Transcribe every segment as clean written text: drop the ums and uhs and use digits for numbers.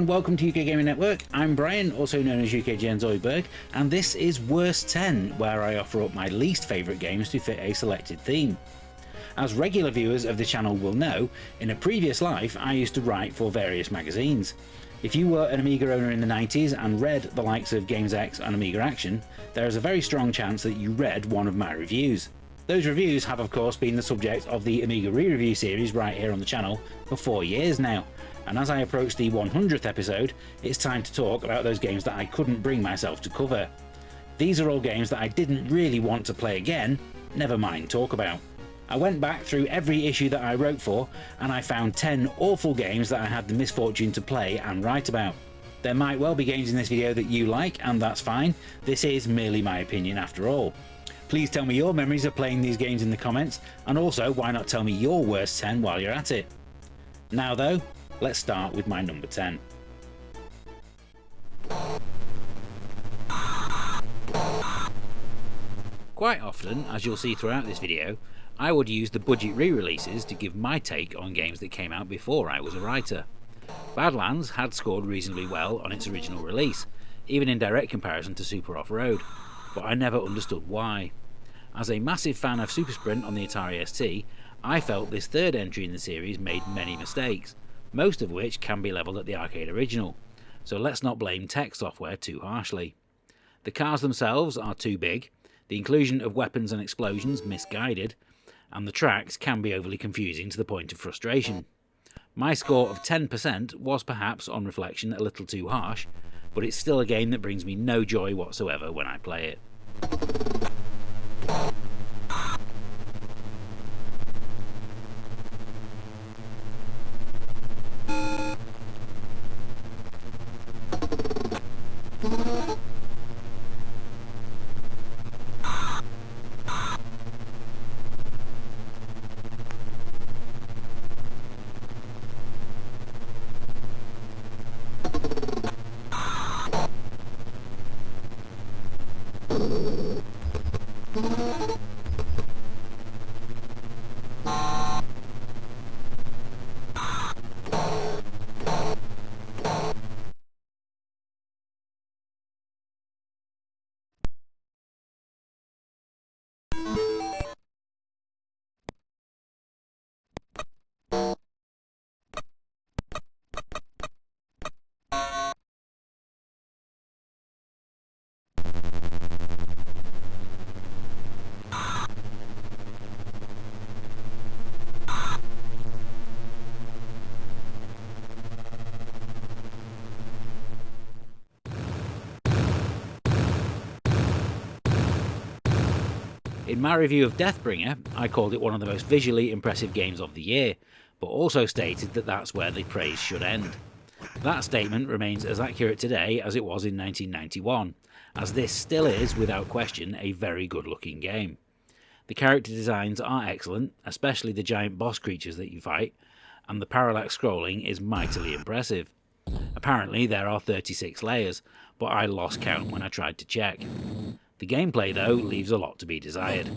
and welcome to UK Gaming Network. I'm Brian, also known as UK Gen Zoidberg, and this is Worst 10, where I offer up my least favourite games to fit a selected theme. As regular viewers of the channel will know, in a previous life I used to write for various magazines. If you were an Amiga owner in the 90s and read the likes of Games X and Amiga Action, there is a very strong chance that you read one of my reviews. Those reviews have of course been the subject of the Amiga re-review series right here on the channel for 4 years now, and as I approach the 100th episode, it's time to talk about those games that I couldn't bring myself to cover. These are all games that I didn't really want to play again, never mind talk about. I went back through every issue that I wrote for, and I found 10 awful games that I had the misfortune to play and write about. There might well be games in this video that you like, and that's fine. This is merely my opinion after all. Please tell me your memories of playing these games in the comments, and also why not tell me your worst 10 while you're at it. Now though, let's start with my number 10. Quite often, as you'll see throughout this video, I would use the budget re-releases to give my take on games that came out before I was a writer. Badlands had scored reasonably well on its original release, even in direct comparison to Super Off-Road, but I never understood why. As a massive fan of Super Sprint on the Atari ST, I felt this third entry in the series made many mistakes, most of which can be levelled at the arcade original, so let's not blame tech software too harshly. The cars themselves are too big, the inclusion of weapons and explosions misguided, and the tracks can be overly confusing to the point of frustration. My score of 10% was perhaps, on reflection, a little too harsh, but it's still a game that brings me no joy whatsoever when I play it. In my review of Deathbringer, I called it one of the most visually impressive games of the year, but also stated that that's where the praise should end. That statement remains as accurate today as it was in 1991, as this still is, without question, a very good looking game. The character designs are excellent, especially the giant boss creatures that you fight, and the parallax scrolling is mightily impressive. Apparently there are 36 layers, but I lost count when I tried to check. The gameplay though leaves a lot to be desired.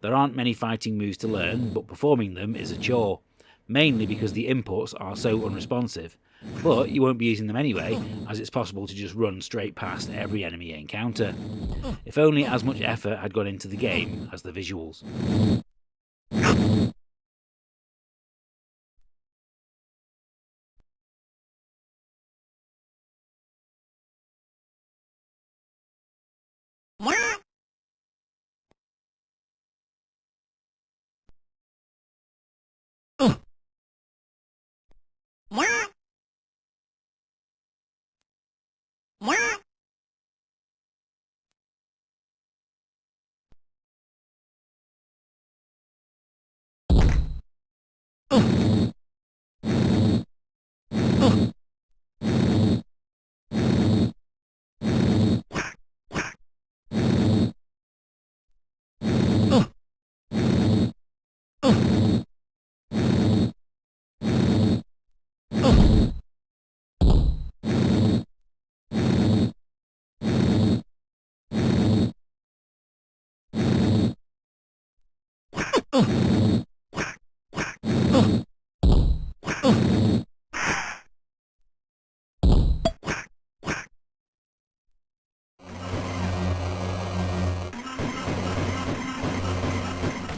There aren't many fighting moves to learn, but performing them is a chore, mainly because the inputs are so unresponsive, but you won't be using them anyway, as it's possible to just run straight past every enemy you encounter. If only as much effort had gone into the game as the visuals.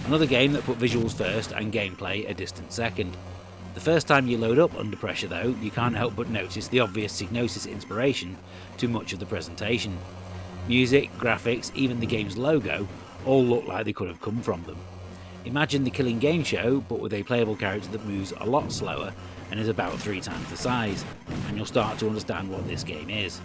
Another game that put visuals first and gameplay a distant second. The first time you load up Under Pressure though, you can't help but notice the obvious Psygnosis inspiration to much of the presentation. Music, graphics, even the game's logo all look like they could have come from them. Imagine the Killing Game show, but with a playable character that moves a lot slower and is about 3 times the size, and you'll start to understand what this game is.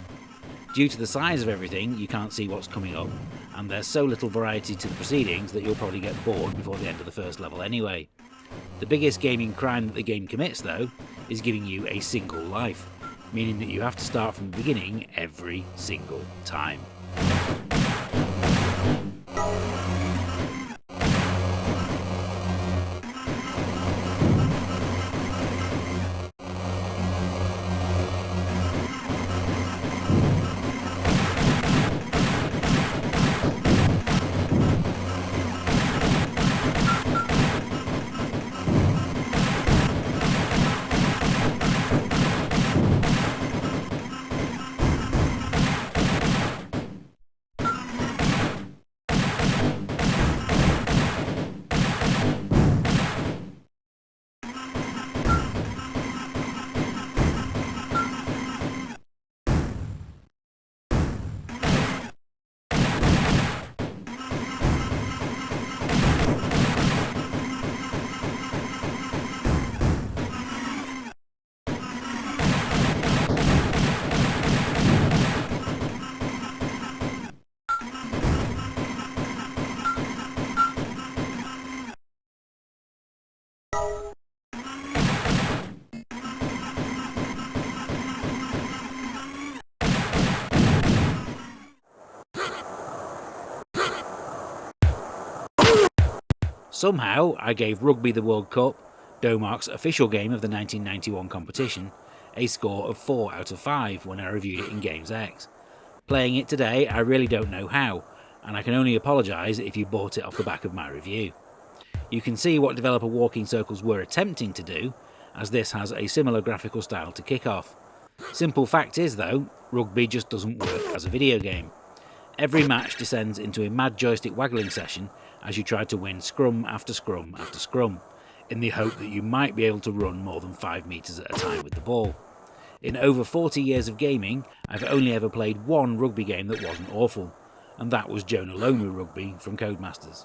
Due to the size of everything, you can't see what's coming up, and there's so little variety to the proceedings that you'll probably get bored before the end of the first level anyway. The biggest gaming crime that the game commits though, is giving you a single life, meaning that you have to start from the beginning every single time. Somehow, I gave Rugby the World Cup, Domark's official game of the 1991 competition, a score of 4 out of 5 when I reviewed it in Games X. Playing it today, I really don't know how, and I can only apologise if you bought it off the back of my review. You can see what developer Walking Circles were attempting to do, as this has a similar graphical style to Kickoff. Simple fact is though, Rugby just doesn't work as a video game. Every match descends into a mad joystick waggling session as you try to win scrum after scrum after scrum, in the hope that you might be able to run more than 5 metres at a time with the ball. In over 40 years of gaming, I've only ever played one rugby game that wasn't awful, and that was Jonah Lomu Rugby from Codemasters.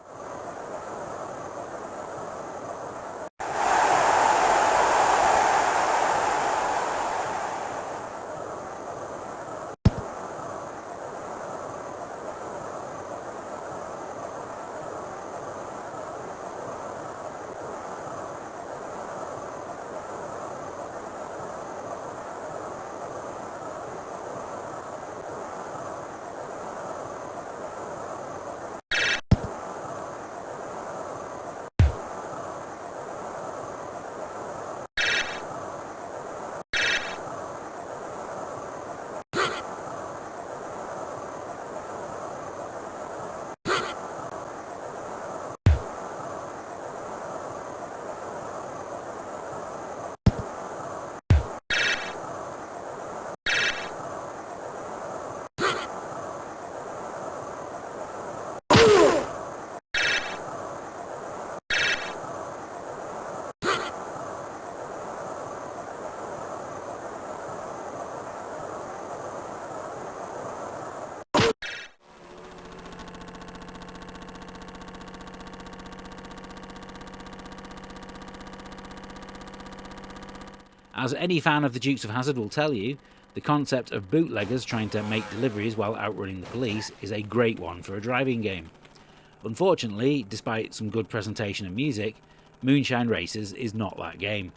As any fan of the Dukes of Hazzard will tell you, the concept of bootleggers trying to make deliveries while outrunning the police is a great one for a driving game. Unfortunately, despite some good presentation and music, Moonshine Racers is not that game.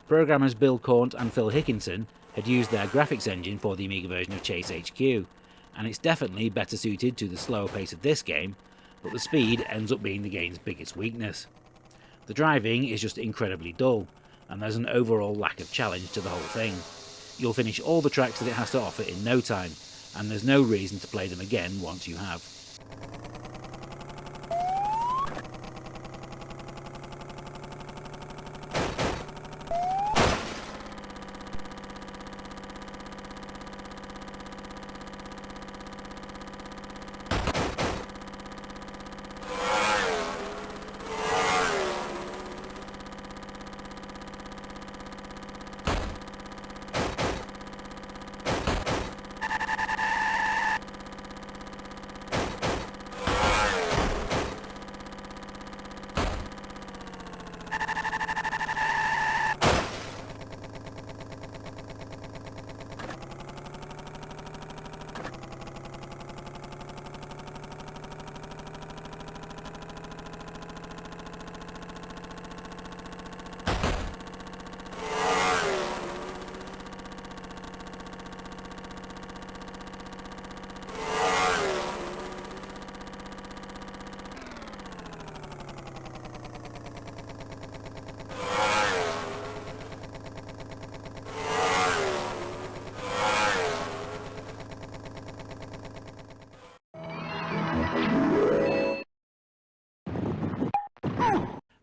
Programmers Bill Cornt and Phil Hickinson had used their graphics engine for the Amiga version of Chase HQ, and it's definitely better suited to the slower pace of this game, but the speed ends up being the game's biggest weakness. The driving is just incredibly dull, and there's an overall lack of challenge to the whole thing. You'll finish all the tracks that it has to offer in no time, and there's no reason to play them again once you have.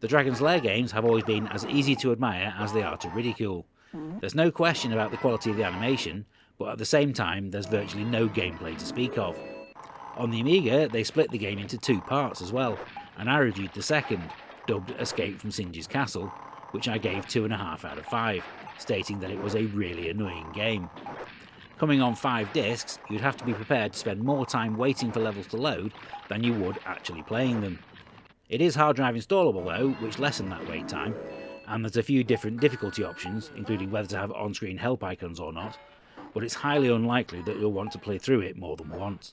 The Dragon's Lair games have always been as easy to admire as they are to ridicule. There's no question about the quality of the animation, but at the same time there's virtually no gameplay to speak of. On the Amiga, they split the game into two parts as well, and I reviewed the second, dubbed Escape from Singe's Castle, which I gave 2.5 out of 5, stating that it was a really annoying game. Coming on 5 discs, you'd have to be prepared to spend more time waiting for levels to load than you would actually playing them. It is hard drive installable though, which lessen that wait time, and there's a few different difficulty options, including whether to have on-screen help icons or not, but it's highly unlikely that you'll want to play through it more than once.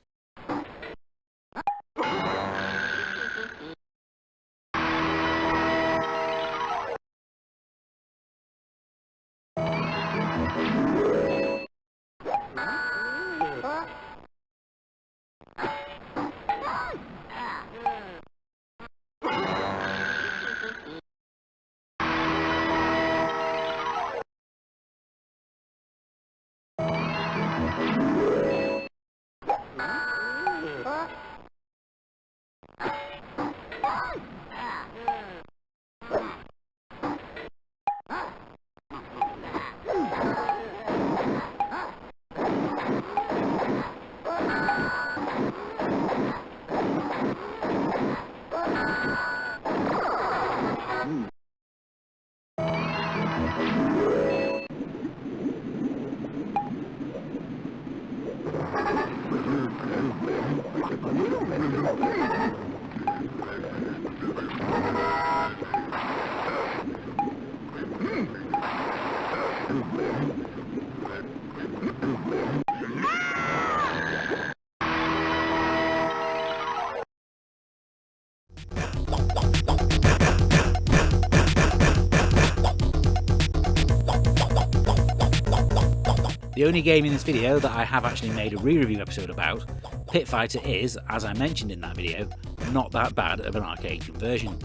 The only game in this video that I have actually made a re-review episode about, Pit Fighter, is, as I mentioned in that video, not that bad of an arcade conversion.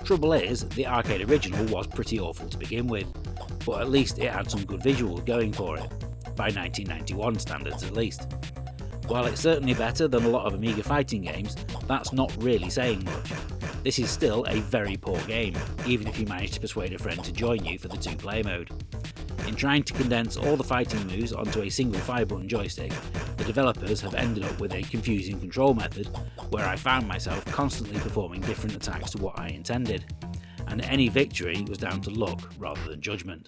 Trouble is, the arcade original was pretty awful to begin with, but at least it had some good visuals going for it, by 1991 standards at least. While it's certainly better than a lot of Amiga fighting games, that's not really saying much. This is still a very poor game, even if you manage to persuade a friend to join you for the 2-player mode. In trying to condense all the fighting moves onto a single 5-button joystick, the developers have ended up with a confusing control method where I found myself constantly performing different attacks to what I intended, and any victory was down to luck rather than judgment.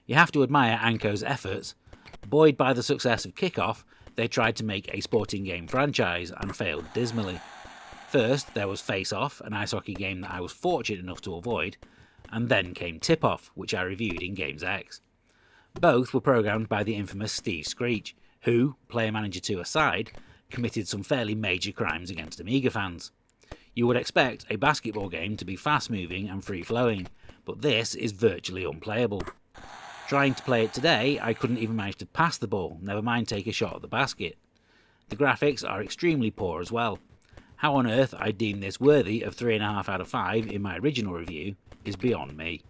You have to admire Anko's efforts. Buoyed by the success of Kick-Off, they tried to make a sporting game franchise and failed dismally. First, there was Face-Off, an ice hockey game that I was fortunate enough to avoid, and then came Tip-Off, which I reviewed in Games X. Both were programmed by the infamous Steve Screech, who, Player Manager 2 aside, committed some fairly major crimes against Amiga fans. You would expect a basketball game to be fast-moving and free-flowing, but this is virtually unplayable. Trying to play it today, I couldn't even manage to pass the ball, never mind take a shot at the basket. The graphics are extremely poor as well. How on earth I deem this worthy of 3.5 out of 5 in my original review is beyond me.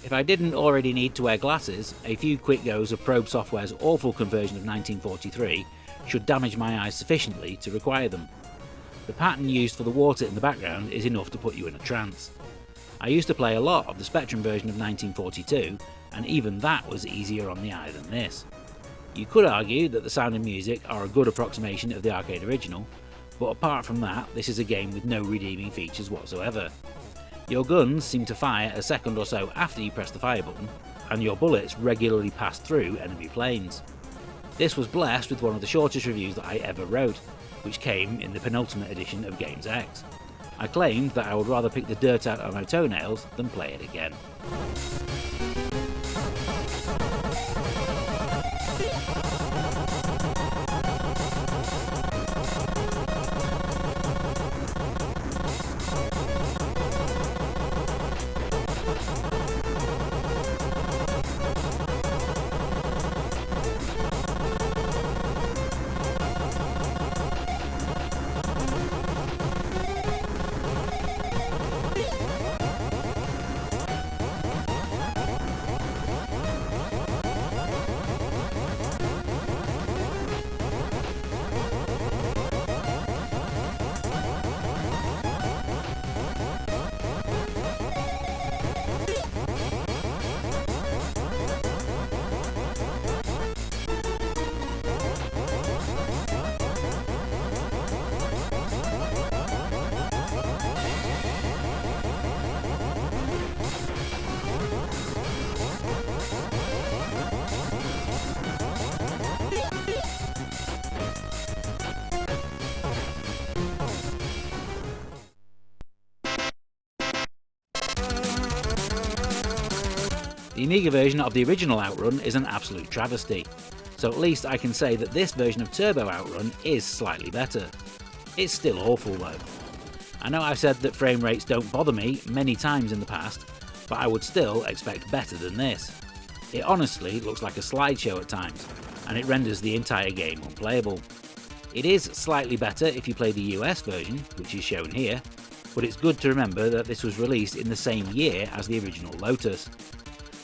If I didn't already need to wear glasses, a few quick goes of Probe Software's awful conversion of 1943 should damage my eyes sufficiently to require them. The pattern used for the water in the background is enough to put you in a trance. I used to play a lot of the Spectrum version of 1942, and even that was easier on the eye than this. You could argue that the sound and music are a good approximation of the arcade original, but apart from that, this is a game with no redeeming features whatsoever. Your guns seem to fire a second or so after you press the fire button, and your bullets regularly pass through enemy planes. This was blessed with one of the shortest reviews that I ever wrote, which came in the penultimate edition of Games X. I claimed that I would rather pick the dirt out of my toenails than play it again. The Amiga version of the original Outrun is an absolute travesty, so at least I can say that this version of Turbo Outrun is slightly better. It's still awful though. I know I've said that frame rates don't bother me many times in the past, but I would still expect better than this. It honestly looks like a slideshow at times, and it renders the entire game unplayable. It is slightly better if you play the US version, which is shown here, but it's good to remember that this was released in the same year as the original Lotus.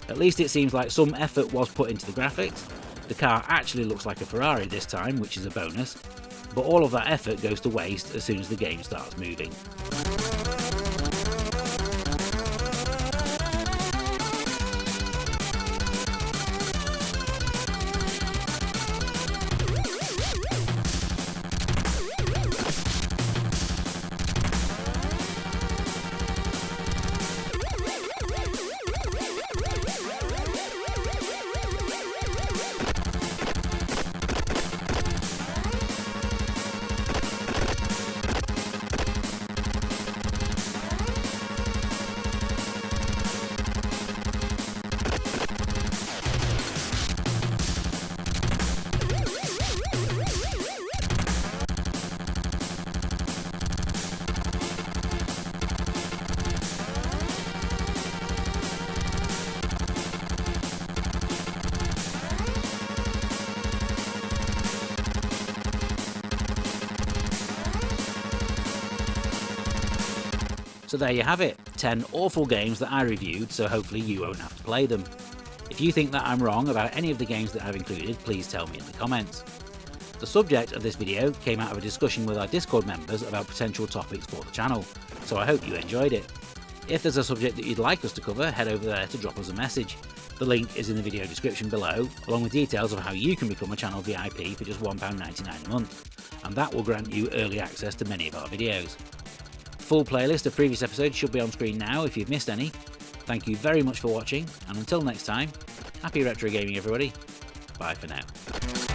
At least it seems like some effort was put into the graphics. The car actually looks like a Ferrari this time, which is a bonus, but all of that effort goes to waste as soon as the game starts moving. So there you have it, 10 awful games that I reviewed, so hopefully you won't have to play them. If you think that I'm wrong about any of the games that I've included, please tell me in the comments. The subject of this video came out of a discussion with our Discord members about potential topics for the channel, so I hope you enjoyed it. If there's a subject that you'd like us to cover, head over there to drop us a message. The link is in the video description below, along with details of how you can become a channel VIP for just £1.99 a month, and that will grant you early access to many of our videos. Full playlist of previous episodes should be on screen now if you've missed any. Thank you very much for watching, and until next time, happy retro gaming everybody. Bye for now.